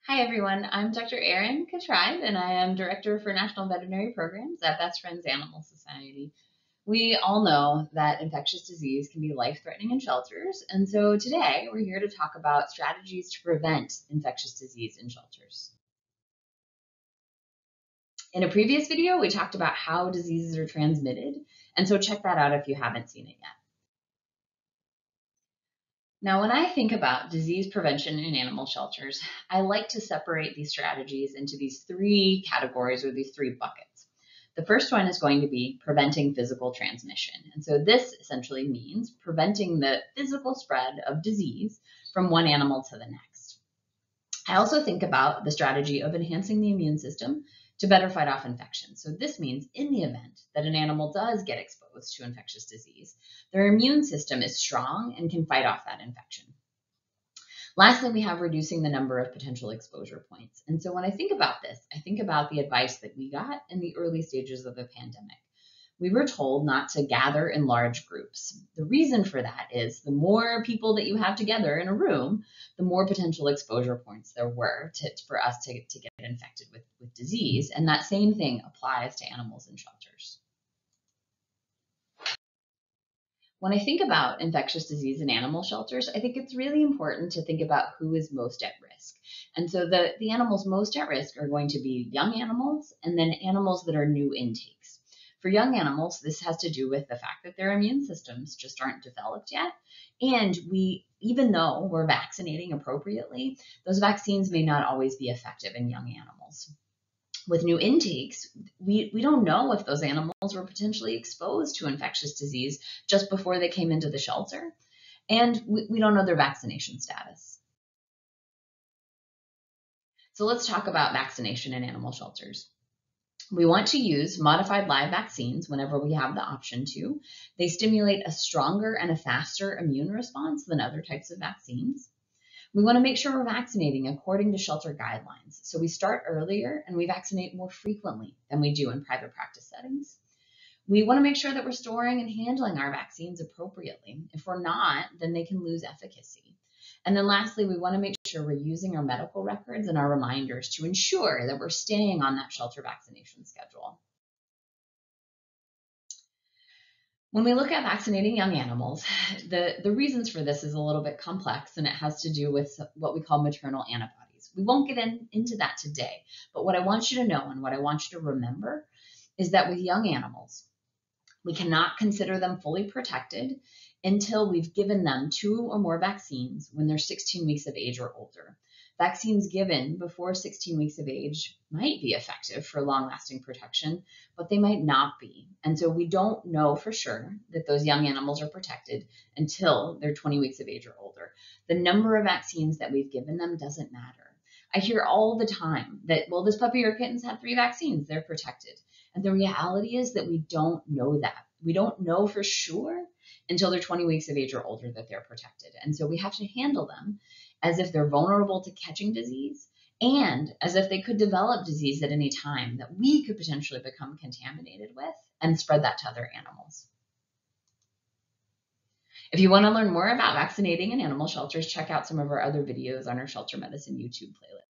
Hi everyone, I'm Dr. Erin Katribe and I am Director for National Veterinary Programs at Best Friends Animal Society. We all know that infectious disease can be life-threatening in shelters, and so today we're here to talk about strategies to prevent infectious disease in shelters. In a previous video, we talked about how diseases are transmitted, and so check that out if you haven't seen it yet. Now, when I think about disease prevention in animal shelters, I like to separate these strategies into these three categories or these three buckets. The first one is going to be preventing physical transmission. And so this essentially means preventing the physical spread of disease from one animal to the next. I also think about the strategy of enhancing the immune system to better fight off infections. So this means in the event that an animal does get exposed to infectious disease, their immune system is strong and can fight off that infection. Lastly, we have reducing the number of potential exposure points. And so when I think about this, I think about the advice that we got in the early stages of the pandemic. We were told not to gather in large groups. The reason for that is the more people that you have together in a room, the more potential exposure points there were for us to get infected with disease. And that same thing applies to animals in shelters. When I think about infectious disease in animal shelters, I think it's really important to think about who is most at risk. And so the animals most at risk are going to be young animals and then animals that are new intakes. For young animals, this has to do with the fact that their immune systems just aren't developed yet. And even though we're vaccinating appropriately, those vaccines may not always be effective in young animals. With new intakes, we don't know if those animals were potentially exposed to infectious disease just before they came into the shelter, and we don't know their vaccination status. So let's talk about vaccination in animal shelters. We want to use modified live vaccines whenever we have the option to. They stimulate a stronger and a faster immune response than other types of vaccines. We want to make sure we're vaccinating according to shelter guidelines. So we start earlier and we vaccinate more frequently than we do in private practice settings. We want to make sure that we're storing and handling our vaccines appropriately. If we're not, then they can lose efficacy. And then lastly, we want to make sure we're using our medical records and our reminders to ensure that we're staying on that shelter vaccination schedule. When we look at vaccinating young animals, the reasons for this is a little bit complex, and it has to do with what we call maternal antibodies. We won't get into that today, but what I want you to know and what I want you to remember is that with young animals, we cannot consider them fully protected until we've given them 2 or more vaccines when they're 16 weeks of age or older. Vaccines given before 16 weeks of age might be effective for long-lasting protection, but they might not be. And so we don't know for sure that those young animals are protected until they're 20 weeks of age or older. The number of vaccines that we've given them doesn't matter. I hear all the time that, well, this puppy or kitten's had 3 vaccines, they're protected. And the reality is that we don't know that. We don't know for sure until they're 20 weeks of age or older that they're protected. And so we have to handle them as if they're vulnerable to catching disease and as if they could develop disease at any time that we could potentially become contaminated with and spread that to other animals. If you want to learn more about vaccinating in animal shelters, check out some of our other videos on our Shelter Medicine YouTube playlist.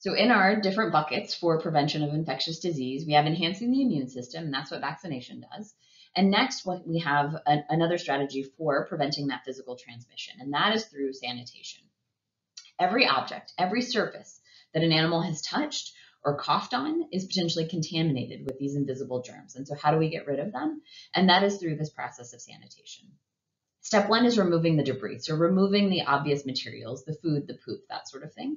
So in our different buckets for prevention of infectious disease, we have enhancing the immune system, and that's what vaccination does. And next, we have another strategy for preventing that physical transmission, and that is through sanitation. Every object, every surface that an animal has touched or coughed on is potentially contaminated with these invisible germs. And so how do we get rid of them? And that is through this process of sanitation. Step 1 is removing the debris, so removing the obvious materials, the food, the poop, that sort of thing,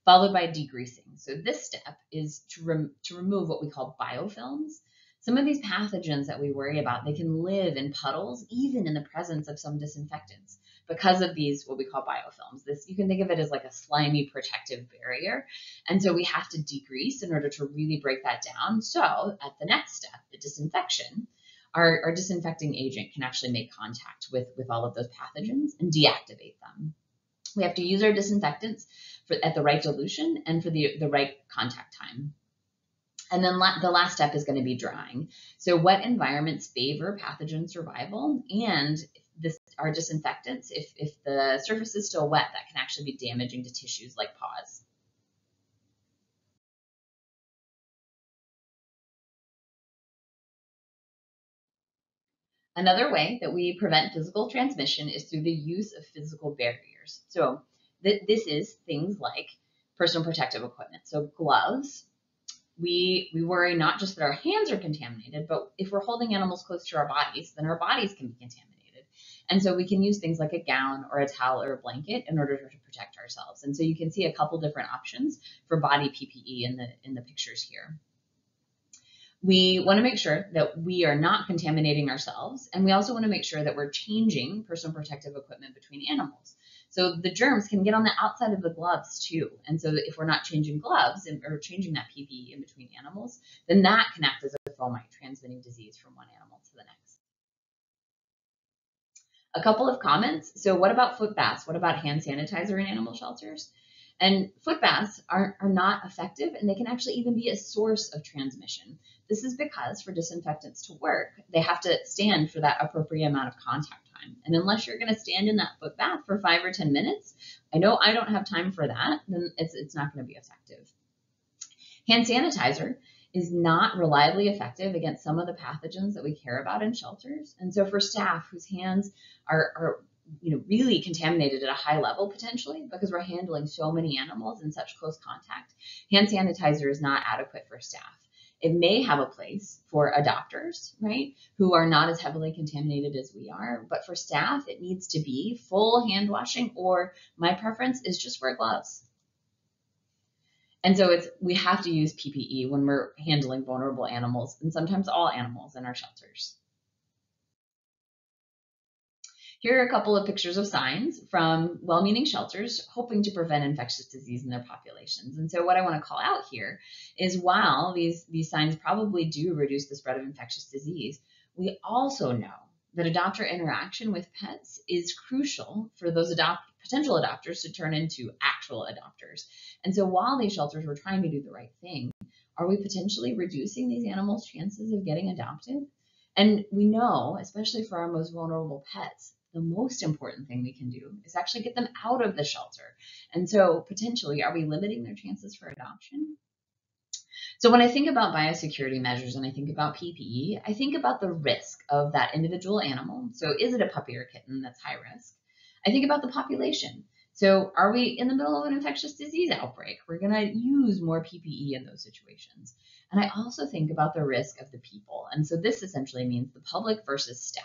followed by degreasing. So this step is to remove what we call biofilms. Some of these pathogens that we worry about, they can live in puddles, even in the presence of some disinfectants, because of these, what we call biofilms. You can think of it as like a slimy protective barrier. And so we have to degrease in order to really break that down. So at the next step, the disinfection, our disinfecting agent can actually make contact with all of those pathogens and deactivate them. We have to use our disinfectants at the right dilution and for the right contact time. And then the last step is going to be drying. So wet environments favor pathogen survival, and our disinfectants, if the surface is still wet, that can actually be damaging to tissues like paws. Another way that we prevent physical transmission is through the use of physical barriers. So this is things like personal protective equipment. So gloves, we worry not just that our hands are contaminated, but if we're holding animals close to our bodies, then our bodies can be contaminated. And so we can use things like a gown or a towel or a blanket in order to protect ourselves. And so you can see a couple different options for body PPE in the pictures here. We want to make sure that we are not contaminating ourselves, and we also want to make sure that we're changing personal protective equipment between animals. So the germs can get on the outside of the gloves too. And so if we're not changing gloves or changing that PPE in between animals, then that can act as a fomite, transmitting disease from one animal to the next. A couple of comments. So what about foot baths? What about hand sanitizer in animal shelters? And foot baths are not effective, and they can actually even be a source of transmission. This is because for disinfectants to work, they have to stand for that appropriate amount of contact time. And unless you're going to stand in that foot bath for 5 or 10 minutes, I know I don't have time for that, then it's not going to be effective. Hand sanitizer is not reliably effective against some of the pathogens that we care about in shelters. And so for staff whose hands are really contaminated at a high level potentially because we're handling so many animals in such close contact, hand sanitizer is not adequate for staff. It may have a place for adopters, right, who are not as heavily contaminated as we are, but for staff, it needs to be full hand washing, or my preference is just wear gloves. And so we have to use PPE when we're handling vulnerable animals, and sometimes all animals in our shelters. Here are a couple of pictures of signs from well-meaning shelters hoping to prevent infectious disease in their populations. And so what I want to call out here is while these signs probably do reduce the spread of infectious disease, we also know that adopter interaction with pets is crucial for those potential adopters to turn into actual adopters. And so while these shelters were trying to do the right thing, are we potentially reducing these animals' chances of getting adopted? And we know, especially for our most vulnerable pets, the most important thing we can do is actually get them out of the shelter. And so potentially, are we limiting their chances for adoption? So when I think about biosecurity measures and I think about PPE, I think about the risk of that individual animal. So is it a puppy or kitten that's high risk? I think about the population. So are we in the middle of an infectious disease outbreak? We're going to use more PPE in those situations. And I also think about the risk of the people. And so this essentially means the public versus staff.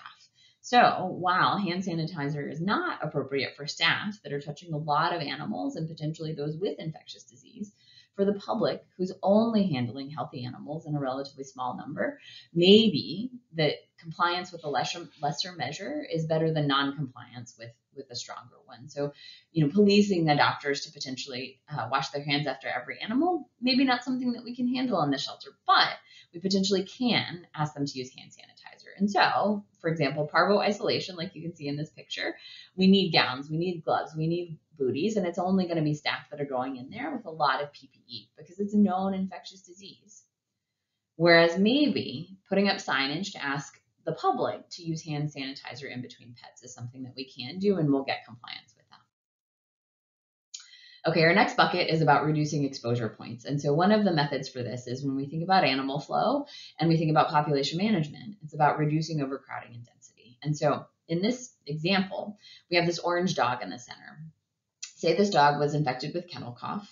So while hand sanitizer is not appropriate for staff that are touching a lot of animals and potentially those with infectious disease, for the public who's only handling healthy animals in a relatively small number, maybe that compliance with a lesser measure is better than non-compliance with a stronger one. So, policing the doctors to potentially wash their hands after every animal, maybe not something that we can handle in the shelter, but we potentially can ask them to use hand sanitizer. And so, for example, parvo isolation, like you can see in this picture, we need gowns, we need gloves, we need booties, and it's only going to be staff that are going in there with a lot of PPE because it's a known infectious disease. Whereas maybe putting up signage to ask the public to use hand sanitizer in between pets is something that we can do, and we'll get compliance with that. Okay, our next bucket is about reducing exposure points. And so one of the methods for this is when we think about animal flow and we think about population management, it's about reducing overcrowding and density. And so in this example, we have this orange dog in the center. Say this dog was infected with kennel cough.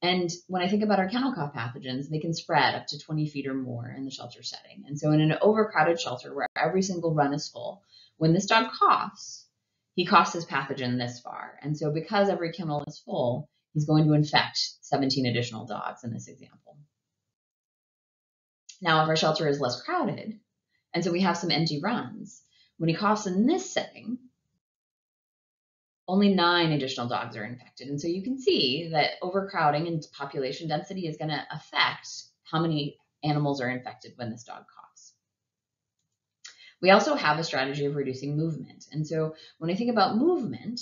And when I think about our kennel cough pathogens, they can spread up to 20 feet or more in the shelter setting. And so in an overcrowded shelter where every single run is full, when this dog coughs, he coughs his pathogen this far. And so because every kennel is full, he's going to infect 17 additional dogs in this example. Now, if our shelter is less crowded, and so we have some empty runs, when he coughs in this setting, only 9 additional dogs are infected. And so you can see that overcrowding and population density is going to affect how many animals are infected when this dog coughs. We also have a strategy of reducing movement. And so when I think about movement,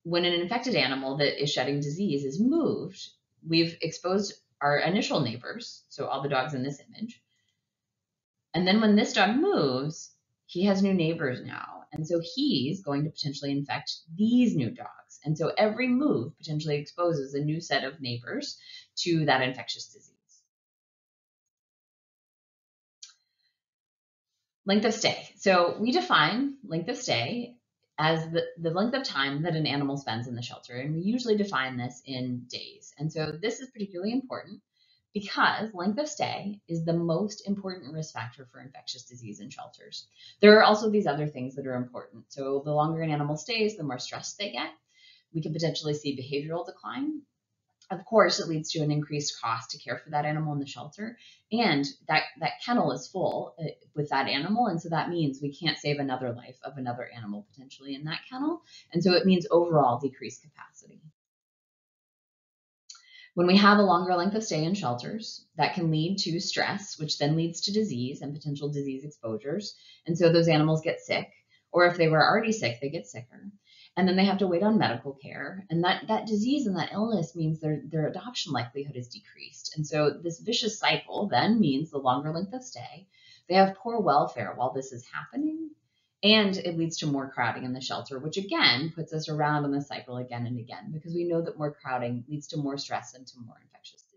when an infected animal that is shedding disease is moved, we've exposed our initial neighbors, so all the dogs in this image. And then when this dog moves, he has new neighbors now. And so he's going to potentially infect these new dogs. And so every move potentially exposes a new set of neighbors to that infectious disease. Length of stay. So we define length of stay as the length of time that an animal spends in the shelter. And we usually define this in days. And so this is particularly important because length of stay is the most important risk factor for infectious disease in shelters. There are also these other things that are important. So the longer an animal stays, the more stress they get. We can potentially see behavioral decline. Of course, it leads to an increased cost to care for that animal in the shelter, and that kennel is full with that animal, and so that means we can't save another life of another animal potentially in that kennel, and so it means overall decreased capacity. When we have a longer length of stay in shelters, that can lead to stress, which then leads to disease and potential disease exposures, and so those animals get sick, or if they were already sick, they get sicker. And then they have to wait on medical care. And that disease and that illness means their adoption likelihood is decreased. And so this vicious cycle then means the longer length of stay. They have poor welfare while this is happening. And it leads to more crowding in the shelter, which again puts us around in the cycle again and again, because we know that more crowding leads to more stress and to more infectious disease.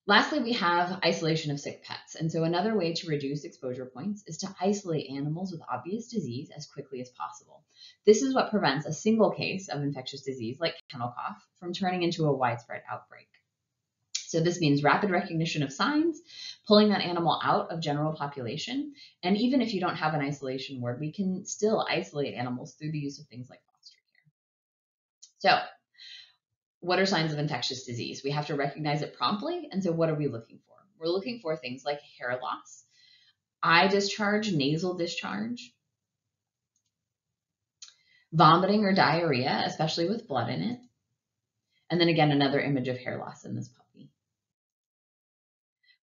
Lastly, we have isolation of sick pets. And so another way to reduce exposure points is to isolate animals with obvious disease as quickly as possible. This is what prevents a single case of infectious disease like kennel cough from turning into a widespread outbreak. So this means rapid recognition of signs, pulling that animal out of general population. And even if you don't have an isolation ward, we can still isolate animals through the use of things like foster care. So what are signs of infectious disease? We have to recognize it promptly. And so what are we looking for? We're looking for things like hair loss, eye discharge, nasal discharge, vomiting or diarrhea, especially with blood in it. And then again, another image of hair loss in this puppy.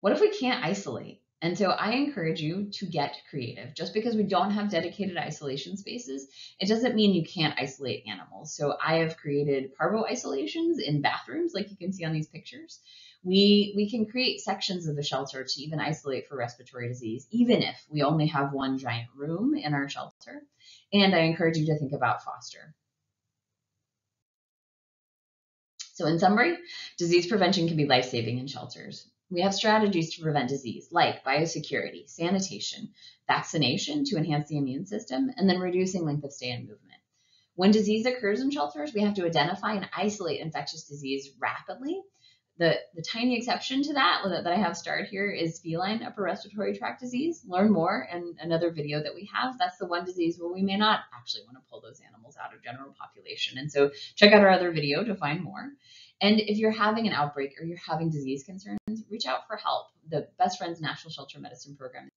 What if we can't isolate? And so I encourage you to get creative. Just because we don't have dedicated isolation spaces, it doesn't mean you can't isolate animals. So I have created parvo isolations in bathrooms, like you can see on these pictures. We can create sections of the shelter to even isolate for respiratory disease, even if we only have one giant room in our shelter. And I encourage you to think about foster. So in summary, disease prevention can be life-saving in shelters. We have strategies to prevent disease like biosecurity, sanitation, vaccination to enhance the immune system, and then reducing length of stay and movement. When disease occurs in shelters, we have to identify and isolate infectious disease rapidly. The tiny exception to that I have starred here is feline upper respiratory tract disease. Learn more in another video that we have. That's the one disease where we may not actually want to pull those animals out of general population. And so check out our other video to find more. And if you're having an outbreak or you're having disease concerns, reach out for help. The Best Friends National Shelter Medicine Program.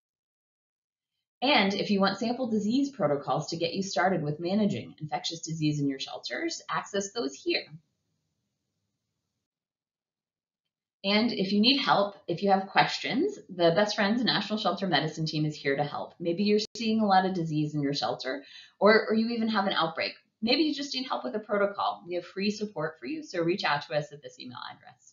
And if you want sample disease protocols to get you started with managing infectious disease in your shelters, access those here. And if you need help, if you have questions, the Best Friends National Shelter Medicine team is here to help. Maybe you're seeing a lot of disease in your shelter, or you even have an outbreak. Maybe you just need help with a protocol. We have free support for you, so reach out to us at this email address.